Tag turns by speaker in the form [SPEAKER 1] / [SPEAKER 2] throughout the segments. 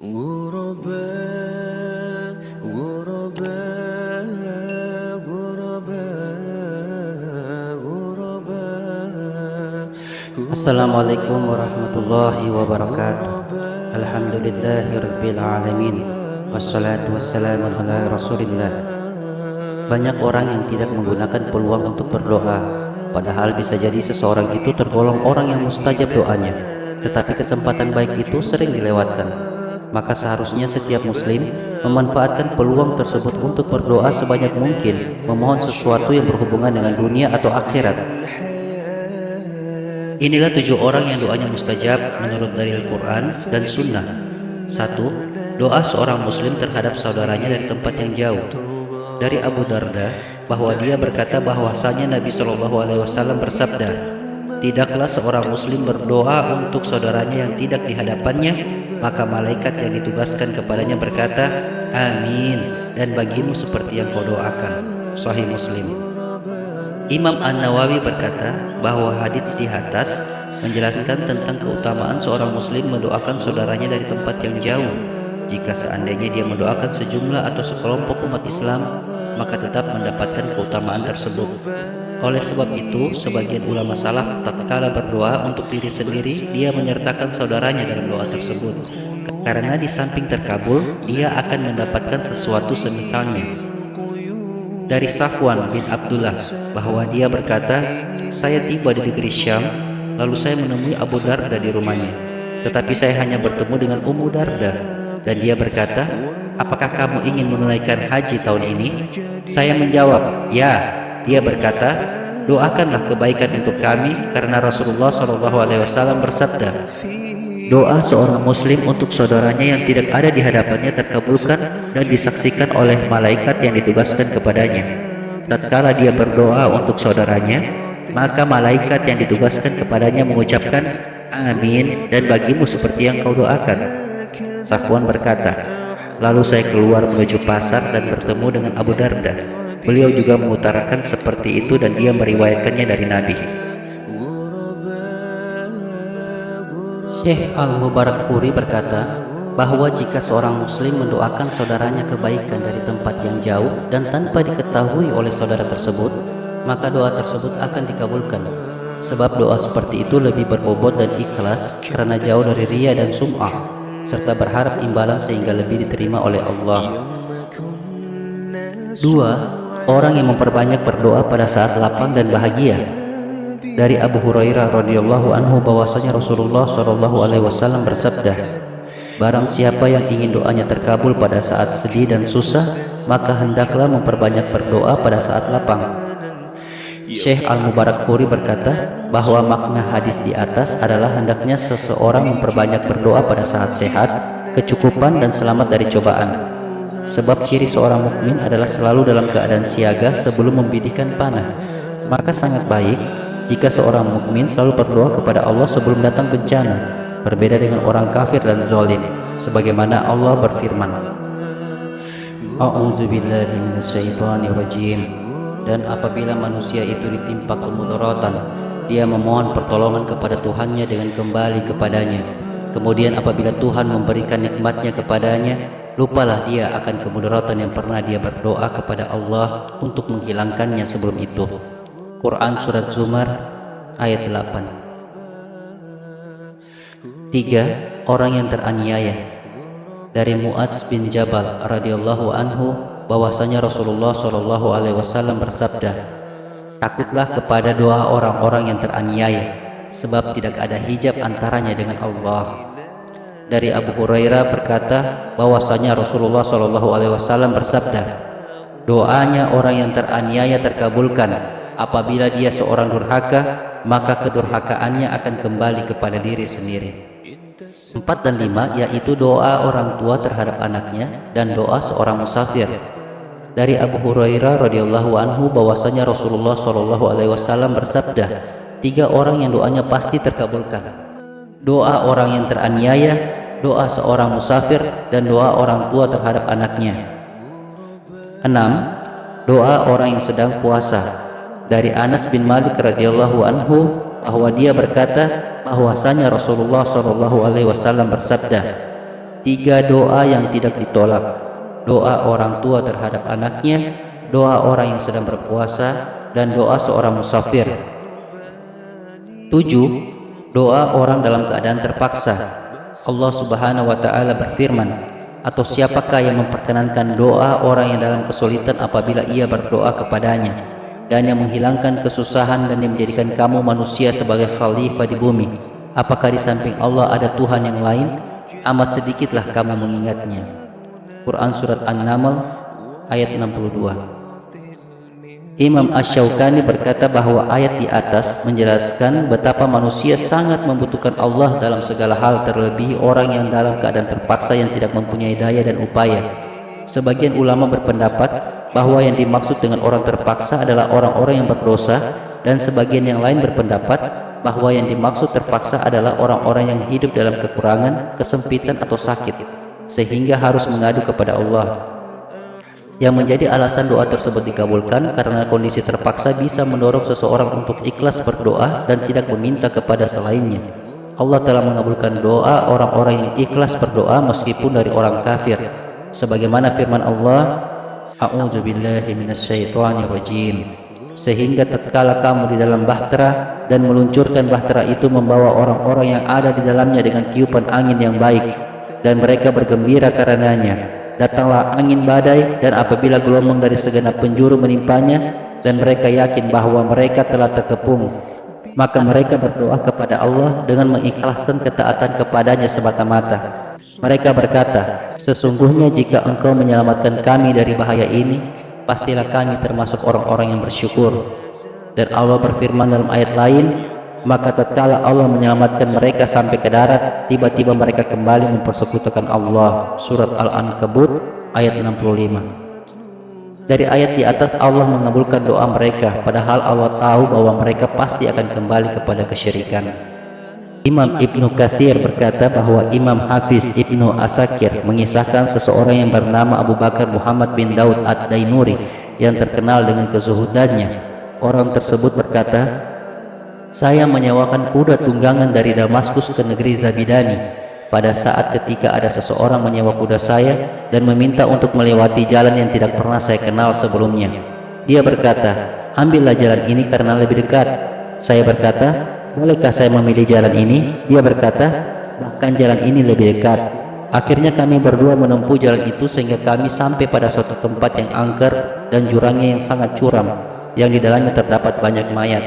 [SPEAKER 1] غرباء غرباء غرباء غرباء
[SPEAKER 2] Assalamualaikum warahmatullahi wabarakatuh. Alhamdulillahirabbil alamin. Wassalatu wassalamu ala Rasulillah. Banyak orang yang tidak menggunakan peluang untuk berdoa, padahal bisa jadi seseorang itu tergolong orang yang mustajab doanya. Tetapi kesempatan baik itu sering dilewatkan. Maka seharusnya setiap muslim memanfaatkan peluang tersebut untuk berdoa sebanyak mungkin, memohon sesuatu yang berhubungan dengan dunia atau akhirat. Inilah 7 orang yang doanya mustajab menurut dalil Quran dan Sunnah. 1. Doa seorang muslim terhadap saudaranya dari tempat yang jauh. Dari Abu Darda bahwa dia berkata bahwasanya Nabi SAW bersabda, "Tidaklah seorang muslim berdoa untuk saudaranya yang tidak di hadapannya, maka malaikat yang ditugaskan kepadanya berkata, 'Amin, dan bagimu seperti yang kau doakan.'" Sahih Muslim. Imam An-Nawawi berkata bahwa hadits di atas menjelaskan tentang keutamaan seorang muslim mendoakan saudaranya dari tempat yang jauh. Jika seandainya dia mendoakan sejumlah atau sekelompok umat Islam, maka tetap mendapatkan keutamaan tersebut. Oleh sebab itu, sebagian ulama salaf tatkala berdoa untuk diri sendiri, dia menyertakan saudaranya dalam doa tersebut. Karena di samping terkabul, dia akan mendapatkan sesuatu semisalnya. Dari Safwan bin Abdullah bahwa dia berkata, "Saya tiba di negeri Syam, lalu saya menemui Abu Darda di rumahnya. Tetapi saya hanya bertemu dengan Ummu Darda, dan dia berkata, 'Apakah kamu ingin menunaikan haji tahun ini?' Saya menjawab, 'Ya.' Dia berkata, 'Doakanlah kebaikan untuk kami, karena Rasulullah SAW bersabda, doa seorang muslim untuk saudaranya yang tidak ada di hadapannya terkabulkan dan disaksikan oleh malaikat yang ditugaskan kepadanya. Tatkala dia berdoa untuk saudaranya, maka malaikat yang ditugaskan kepadanya mengucapkan, 'Amin, dan bagimu seperti yang kau doakan.'" Safwan berkata, "Lalu saya keluar menuju pasar dan bertemu dengan Abu Darda. Beliau juga mengutarakan seperti itu dan dia meriwayatkannya dari Nabi." Syekh Al-Mubarakfuri berkata bahwa jika seorang muslim mendoakan saudaranya kebaikan dari tempat yang jauh dan tanpa diketahui oleh saudara tersebut, maka doa tersebut akan dikabulkan. Sebab doa seperti itu lebih berbobot dan ikhlas karena jauh dari riya dan sum'ah, serta berharap imbalan sehingga lebih diterima oleh Allah. 2. Orang yang memperbanyak berdoa pada saat lapang dan bahagia. Dari Abu Hurairah radhiyallahu anhu bahwasanya Rasulullah SAW bersabda, "Barang siapa yang ingin doanya terkabul pada saat sedih dan susah, maka hendaklah memperbanyak berdoa pada saat lapang." Syekh Al-Mubarakfuri berkata bahwa makna hadis di atas adalah hendaknya seseorang memperbanyak berdoa pada saat sehat, kecukupan dan selamat dari cobaan. Sebab ciri seorang mukmin adalah selalu dalam keadaan siaga sebelum membidikan panah. Maka sangat baik jika seorang mukmin selalu berdoa kepada Allah sebelum datang bencana, berbeda dengan orang kafir dan zalim, sebagaimana Allah berfirman, "A'udzubillahi minasyaitonirrajim." Dan apabila manusia itu ditimpa kemudaratan, dia memohon pertolongan kepada Tuhannya dengan kembali kepadanya. Kemudian apabila Tuhan memberikan nikmatnya kepadanya, lupalah dia akan kemudaratan yang pernah dia berdoa kepada Allah untuk menghilangkannya sebelum itu. Quran Surat Zumar ayat 8. 3. Orang yang teraniaya. Dari Mu'adz bin Jabal radhiyallahu anhu bahwasanya Rasulullah SAW bersabda, "Takutlah kepada doa orang-orang yang teraniaya, sebab tidak ada hijab antaranya dengan Allah." Dari Abu Hurairah berkata bahwasanya Rasulullah SAW bersabda, "Doanya orang yang teraniaya terkabulkan. Apabila dia seorang durhaka, maka kedurhakaannya akan kembali kepada diri sendiri." 4 dan 5 yaitu doa orang tua terhadap anaknya dan doa seorang musafir. Dari Abu Hurairah radhiyallahu anhu bahwasanya Rasulullah SAW bersabda, 3 orang yang doanya pasti terkabulkan: doa orang yang teraniaya, doa seorang musafir, dan doa orang tua terhadap anaknya. 6. Doa orang yang sedang puasa. Dari Anas bin Malik radhiyallahu anhu bahwa dia berkata bahwasanya Rasulullah SAW bersabda, 3 doa yang tidak ditolak: doa orang tua terhadap anaknya, doa orang yang sedang berpuasa, dan doa seorang musafir. 7. Doa orang dalam keadaan terpaksa. Allah Subhanahu wa Ta'ala berfirman, "Atau siapakah yang memperkenankan doa orang yang dalam kesulitan apabila ia berdoa kepadanya, dan yang menghilangkan kesusahan dan yang menjadikan kamu manusia sebagai khalifah di bumi? Apakah di samping Allah ada Tuhan yang lain? Amat sedikitlah kamu mengingatnya." Quran Surat An-Naml ayat 62. Imam Asy-Syaukani berkata bahwa ayat di atas menjelaskan betapa manusia sangat membutuhkan Allah dalam segala hal, terlebih orang yang dalam keadaan terpaksa yang tidak mempunyai daya dan upaya. Sebagian ulama berpendapat bahwa yang dimaksud dengan orang terpaksa adalah orang-orang yang berdosa, dan sebagian yang lain berpendapat bahwa yang dimaksud terpaksa adalah orang-orang yang hidup dalam kekurangan, kesempitan atau sakit, sehingga harus mengadu kepada Allah. Yang menjadi alasan doa tersebut dikabulkan karena kondisi terpaksa bisa mendorong seseorang untuk ikhlas berdoa dan tidak meminta kepada selainnya. Allah telah mengabulkan doa orang-orang yang ikhlas berdoa meskipun dari orang kafir, sebagaimana firman Allah, "A'udzubillahi minasyaitonirrajim." Sehingga tatkala kamu di dalam bahtera dan meluncurkan bahtera itu membawa orang-orang yang ada di dalamnya dengan tiupan angin yang baik, dan mereka bergembira karenanya, datanglah angin badai, dan apabila gelombang dari segenap penjuru menimpanya dan mereka yakin bahwa mereka telah terkepung, maka mereka berdoa kepada Allah dengan mengikhlaskan ketaatan kepadanya semata-mata. Mereka berkata, "Sesungguhnya jika Engkau menyelamatkan kami dari bahaya ini, pastilah kami termasuk orang-orang yang bersyukur." Dan Allah berfirman dalam ayat lain, "Maka tatkala Allah menyelamatkan mereka sampai ke darat, tiba-tiba mereka kembali mempersekutukan Allah." Surat Al-Ankabut ayat 65. Dari ayat di atas Allah mengabulkan doa mereka, padahal Allah tahu bahwa mereka pasti akan kembali kepada kesyirikan. Imam Ibnu Katsir berkata bahwa Imam Hafiz Ibnu Asakir mengisahkan seseorang yang bernama Abu Bakar Muhammad bin Daud Ad-Dainuri yang terkenal dengan kezuhudannya. Orang tersebut berkata, "Saya menyewakan kuda tunggangan dari Damaskus ke negeri Zabidani. Pada saat ketika ada seseorang menyewa kuda saya dan meminta untuk melewati jalan yang tidak pernah saya kenal sebelumnya. Dia berkata, 'Ambillah jalan ini karena lebih dekat.' Saya berkata, 'Bolehkah saya memilih jalan ini?' Dia berkata, 'Bahkan jalan ini lebih dekat.' Akhirnya kami berdua menempuh jalan itu sehingga kami sampai pada suatu tempat yang angker dan jurangnya yang sangat curam, yang di dalamnya terdapat banyak mayat.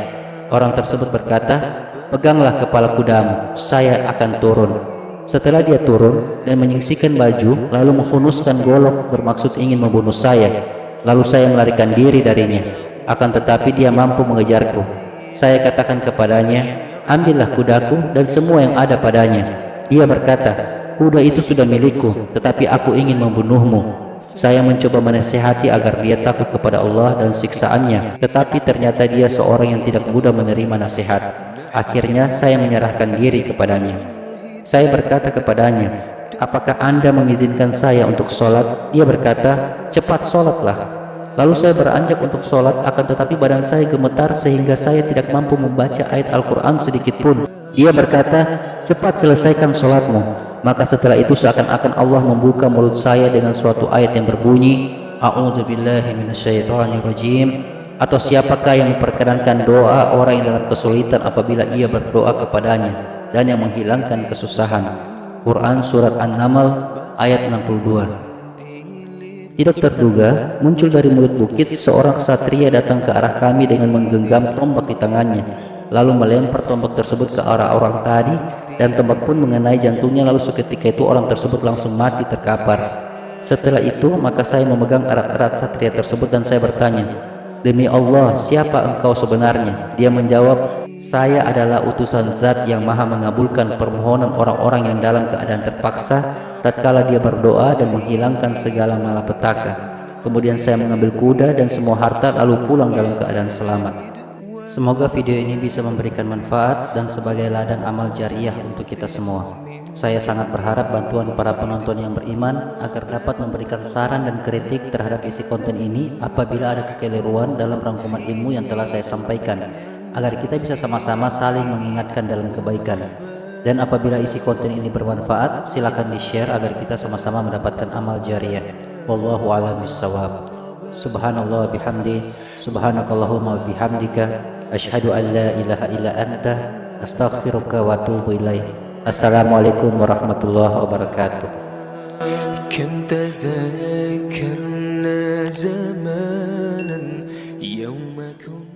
[SPEAKER 2] Orang tersebut berkata, 'Peganglah kepala kudamu, saya akan turun.' Setelah dia turun dan menyingsingkan baju, lalu menghunuskan golok bermaksud ingin membunuh saya. Lalu saya melarikan diri darinya, akan tetapi dia mampu mengejarku. Saya katakan kepadanya, 'Ambillah kudaku dan semua yang ada padanya.' Dia berkata, 'Kuda itu sudah milikku, tetapi aku ingin membunuhmu.' Saya mencoba menasihati agar dia takut kepada Allah dan siksaannya, tetapi ternyata dia seorang yang tidak mudah menerima nasihat. Akhirnya saya menyerahkan diri kepadanya. Saya berkata kepadanya, 'Apakah Anda mengizinkan saya untuk sholat?' Dia berkata, 'Cepat sholatlah.' Lalu saya beranjak untuk sholat, akan tetapi badan saya gemetar sehingga saya tidak mampu membaca ayat Al-Quran sedikit pun. Dia berkata, 'Cepat selesaikan sholatmu.' Maka setelah itu seakan-akan Allah membuka mulut saya dengan suatu ayat yang berbunyi, 'A'udzubillahi minasyaitonirrajim.' Atau siapakah yang memperkenankan doa orang yang dalam kesulitan apabila ia berdoa kepadanya dan yang menghilangkan kesusahan. Quran Surat An-Naml ayat 62. Tidak terduga, muncul dari mulut bukit seorang ksatria datang ke arah kami dengan menggenggam tombak di tangannya, lalu melempar tombak tersebut ke arah orang tadi, dan tombak pun mengenai jantungnya. Lalu seketika itu orang tersebut langsung mati terkapar. Setelah itu maka saya memegang erat-erat ksatria tersebut dan saya bertanya, 'Demi Allah, siapa engkau sebenarnya?' Dia menjawab, 'Saya adalah utusan Zat yang maha mengabulkan permohonan orang-orang yang dalam keadaan terpaksa tatkala dia berdoa dan menghilangkan segala malapetaka.' Kemudian saya mengambil kuda dan semua harta lalu pulang dalam keadaan selamat." Semoga video ini bisa memberikan manfaat dan sebagai ladang amal jariah untuk kita semua. Saya sangat berharap bantuan para penonton yang beriman agar dapat memberikan saran dan kritik terhadap isi konten ini apabila ada kekeliruan dalam rangkuman ilmu yang telah saya sampaikan, agar kita bisa sama-sama saling mengingatkan dalam kebaikan. Dan apabila isi konten ini bermanfaat, silakan di-share agar kita sama-sama mendapatkan amal jariyah. Wallahu a'lam bishawab. Subhanallah bihamdi, subhanakallahumma bihamdika, asyhadu an la ilaha illa anta, astaghfiruka wa atubu ilaik. Assalamualaikum warahmatullahi wabarakatuh.
[SPEAKER 1] كم تذكرنا زمانا يوم كنا